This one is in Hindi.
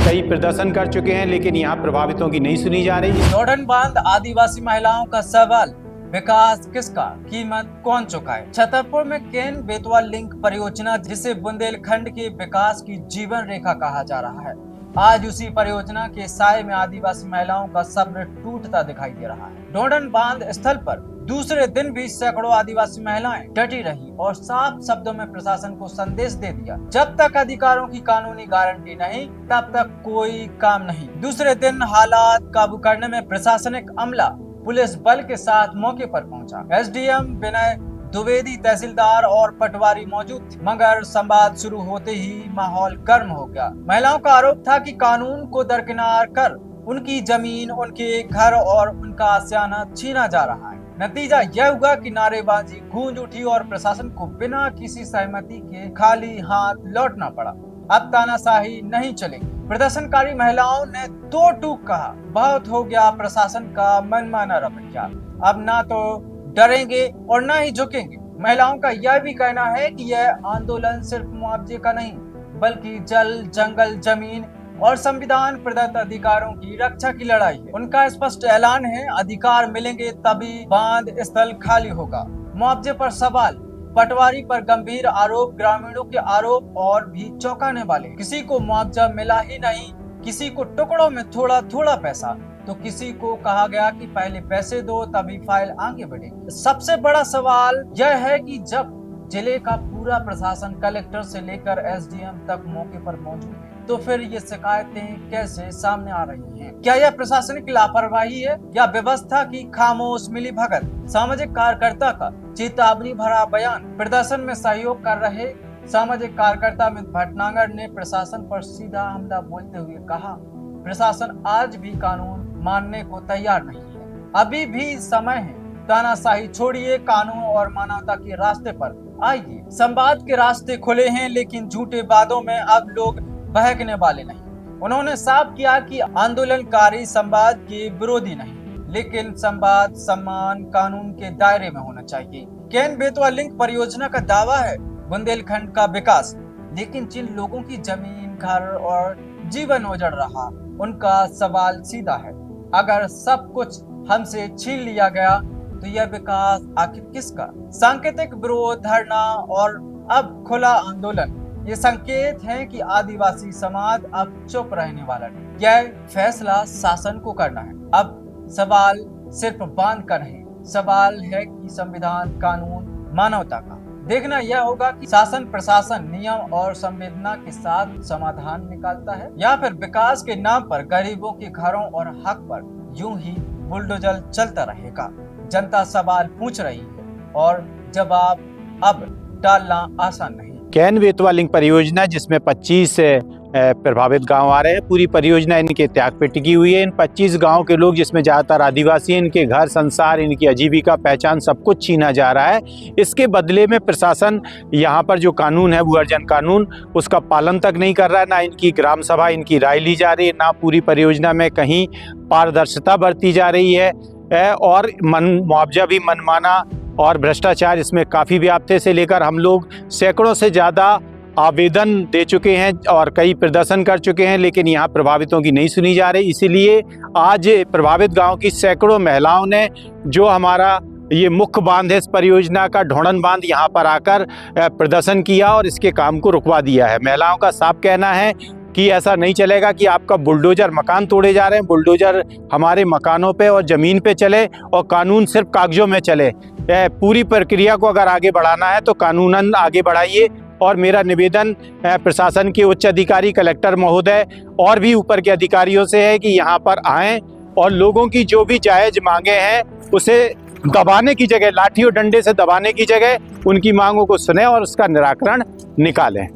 कई प्रदर्शन कर चुके हैं, लेकिन यहाँ प्रभावितों की नहीं सुनी जा रही। ढोढन बांध आदिवासी महिलाओं का सवाल, विकास किसका, कीमत कौन चुकाए। छतरपुर में केन बेतवा लिंक परियोजना, जिसे बुंदेलखंड के विकास की जीवन रेखा कहा जा रहा है, आज उसी परियोजना के साए में आदिवासी महिलाओं का सब्र टूटता दिखाई दे रहा है। ढोढन बांध स्थल पर दूसरे दिन भी सैकड़ों आदिवासी महिलाएं डटी रही और साफ शब्दों में प्रशासन को संदेश दे दिया, जब तक अधिकारों की कानूनी गारंटी नहीं तब तक कोई काम नहीं। दूसरे दिन हालात काबू करने में प्रशासनिक अमला पुलिस बल के साथ मौके पर पहुंचा। एसडीएम विनय द्विवेदी, तहसीलदार और पटवारी मौजूद थे, मगर संवाद शुरू होते ही माहौल गर्म हो गया। महिलाओं का आरोप था कि कानून को दरकिनार कर उनकी जमीन, उनके घर और उनका आशियाना छीना जा रहा है। नतीजा यह हुआ कि नारेबाजी गूंज उठी और प्रशासन को बिना किसी सहमति के खाली हाथ लौटना पड़ा। अब तानाशाही नहीं चलेगी। प्रदर्शनकारी महिलाओं ने दो टूक कहा, बहुत हो गया प्रशासन का मनमाना रवैया, अब ना तो डरेंगे और ना ही झुकेंगे। महिलाओं का यह भी कहना है कि यह आंदोलन सिर्फ मुआवजे का नहीं, बल्कि जल, जंगल, जमीन और संविधान प्रदत्त अधिकारों की रक्षा की लड़ाई है। उनका स्पष्ट ऐलान है, अधिकार मिलेंगे तभी बांध स्थल खाली होगा। मुआवजे पर सवाल, पटवारी पर गंभीर आरोप, ग्रामीणों के आरोप और भी चौंकाने वाले। किसी को मुआवजा मिला ही नहीं, किसी को टुकड़ों में थोड़ा थोड़ा पैसा, तो किसी को कहा गया कि पहले पैसे दो तभी फाइल आगे बढ़ेगी। सबसे बड़ा सवाल यह है कि जब जिले का पूरा प्रशासन कलेक्टर से लेकर एसडीएम तक मौके पर मौजूद है, तो फिर ये शिकायतें कैसे सामने आ रही हैं? क्या यह प्रशासनिक लापरवाही है या व्यवस्था की खामोश मिलीभगत? सामाजिक कार्यकर्ता का चेतावनी भरा बयान। प्रदर्शन में सहयोग कर रहे सामाजिक कार्यकर्ता अमित भटनागर ने प्रशासन पर सीधा हमला बोलते हुए कहा, प्रशासन आज भी कानून मानने को तैयार नहीं है। अभी भी समय है, तानाशाही छोड़िए, कानून और मानवता के रास्ते पर आइए। संवाद के रास्ते खुले हैं, लेकिन झूठे वादों में अब लोग बहकने वाले नहीं। उन्होंने साफ किया कि आंदोलनकारी संवाद के विरोधी नहीं, लेकिन संवाद सम्मान कानून के दायरे में होना चाहिए। केन बेतवा लिंक परियोजना का दावा है बुंदेलखंड का विकास, लेकिन जिन लोगों की जमीन, घर और जीवन उजड़ रहा, उनका सवाल सीधा है, अगर सब कुछ हमसे छीन लिया गया तो यह विकास आखिर किसका? सांकेतिक विरोध, धरना और अब खुला आंदोलन, ये संकेत है कि आदिवासी समाज अब चुप रहने वाला नहीं। यह फैसला शासन को करना है। अब सवाल सिर्फ बांध का नहीं, सवाल है कि संविधान, कानून, मानवता का। देखना यह होगा कि शासन प्रशासन नियम और संवेदना के साथ समाधान निकालता है, या फिर विकास के नाम पर गरीबों के घरों और हक पर यूं ही बुलडोजर चलता रहेगा। जनता सवाल पूछ रही है और जवाब अब डालना आसान नहीं। केन बेतवा लिंक परियोजना, जिसमें 25 प्रभावित गांव आ रहे हैं, पूरी परियोजना इनके त्याग पे टिकी हुई है। इन 25 गांव के लोग, जिसमें ज़्यादातर आदिवासी, इनके घर, संसार, इनकी आजीविका, पहचान सब कुछ छीना जा रहा है। इसके बदले में प्रशासन यहाँ पर जो कानून है, भू-अर्जन कानून, उसका पालन तक नहीं कर रहा है। ना इनकी ग्राम सभा, इनकी राय ली जा रही है, ना पूरी परियोजना में कहीं पारदर्शिता बरती जा रही है, और मुआवजा भी मनमाना और भ्रष्टाचार इसमें काफ़ी व्याप्त है। से लेकर हम लोग सैकड़ों से ज़्यादा आवेदन दे चुके हैं और कई प्रदर्शन कर चुके हैं, लेकिन यहाँ प्रभावितों की नहीं सुनी जा रही। इसीलिए आज प्रभावित गांव की सैकड़ों महिलाओं ने जो हमारा ये मुख्य बांध है इस परियोजना का, ढोढन बांध, यहाँ पर आकर प्रदर्शन किया और इसके काम को रुकवा दिया है। महिलाओं का साफ कहना है कि ऐसा नहीं चलेगा कि आपका बुलडोजर मकान तोड़े जा रहे हैं, बुलडोजर हमारे मकानों पे और ज़मीन पे चले और कानून सिर्फ कागजों में चले। पूरी प्रक्रिया को अगर आगे बढ़ाना है तो कानूनन आगे बढ़ाइए। और मेरा निवेदन प्रशासन के उच्च अधिकारी, कलेक्टर महोदय और भी ऊपर के अधिकारियों से है कि यहाँ पर आएँ और लोगों की जो भी जायज़ मांगे हैं उसे दबाने की जगह, लाठी और डंडे से दबाने की जगह उनकी मांगों को सुने और उसका निराकरण निकालें।